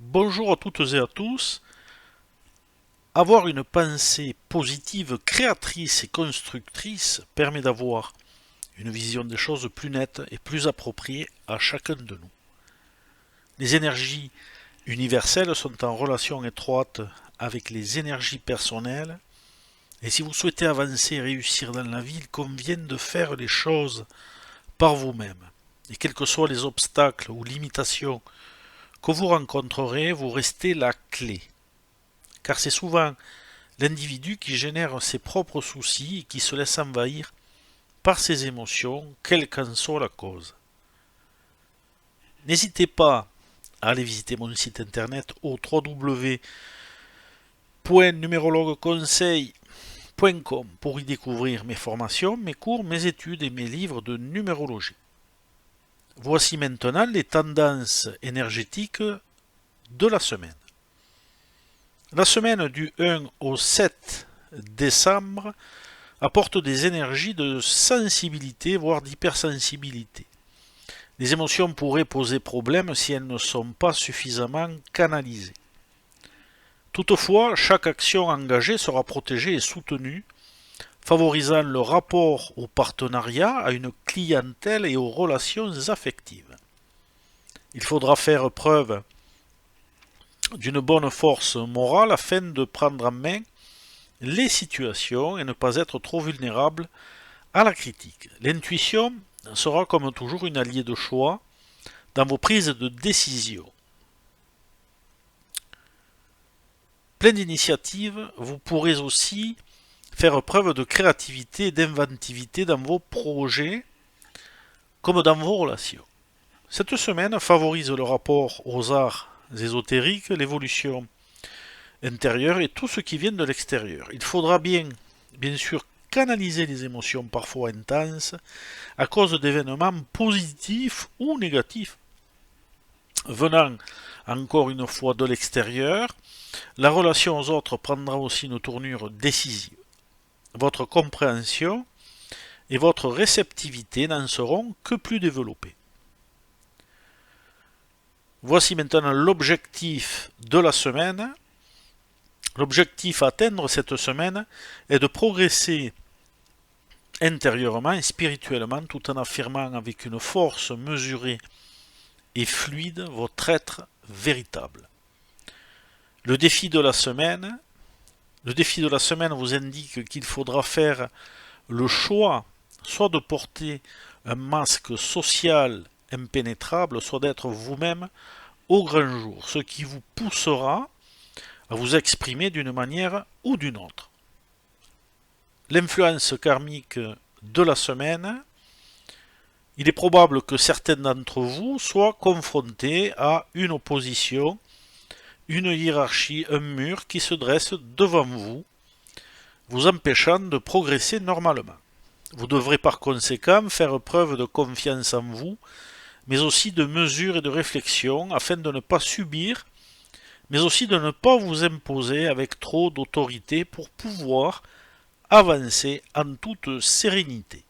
Bonjour à toutes et à tous. Avoir une pensée positive, créatrice et constructrice permet d'avoir une vision des choses plus nette et plus appropriée à chacun de nous. Les énergies universelles sont en relation étroite avec les énergies personnelles et si vous souhaitez avancer et réussir dans la vie, il convient de faire les choses par vous-même. Et quels que soient les obstacles ou limitations que vous rencontrerez, vous restez la clé. Car c'est souvent l'individu qui génère ses propres soucis et qui se laisse envahir par ses émotions, quelle qu'en soit la cause. N'hésitez pas à aller visiter mon site internet au www.numérologueconseil.com pour y découvrir mes formations, mes cours, mes études et mes livres de numérologie. Voici maintenant les tendances énergétiques de la semaine. La semaine du 1 au 7 décembre apporte des énergies de sensibilité, voire d'hypersensibilité. Les émotions pourraient poser problème si elles ne sont pas suffisamment canalisées. Toutefois, chaque action engagée sera protégée et soutenue, favorisant le rapport au partenariat, à une clientèle et aux relations affectives. Il faudra faire preuve d'une bonne force morale afin de prendre en main les situations et ne pas être trop vulnérable à la critique. L'intuition sera comme toujours une alliée de choix dans vos prises de décision. Plein d'initiatives, vous pourrez aussi faire preuve de créativité et d'inventivité dans vos projets comme dans vos relations. Cette semaine favorise le rapport aux arts ésotériques, l'évolution intérieure et tout ce qui vient de l'extérieur. Il faudra bien sûr, canaliser les émotions parfois intenses à cause d'événements positifs ou négatifs venant encore une fois de l'extérieur. La relation aux autres prendra aussi une tournure décisive. Votre compréhension et votre réceptivité n'en seront que plus développées. Voici maintenant l'objectif de la semaine. L'objectif à atteindre cette semaine est de progresser intérieurement et spirituellement tout en affirmant avec une force mesurée et fluide votre être véritable. Le défi de la semaine vous indique qu'il faudra faire le choix soit de porter un masque social impénétrable, soit d'être vous-même au grand jour, ce qui vous poussera à vous exprimer d'une manière ou d'une autre. L'influence karmique de la semaine, il est probable que certains d'entre vous soient confrontés à une opposition, une hiérarchie, un mur qui se dresse devant vous, vous empêchant de progresser normalement. Vous devrez par conséquent faire preuve de confiance en vous, mais aussi de mesure et de réflexion afin de ne pas subir, mais aussi de ne pas vous imposer avec trop d'autorité pour pouvoir avancer en toute sérénité.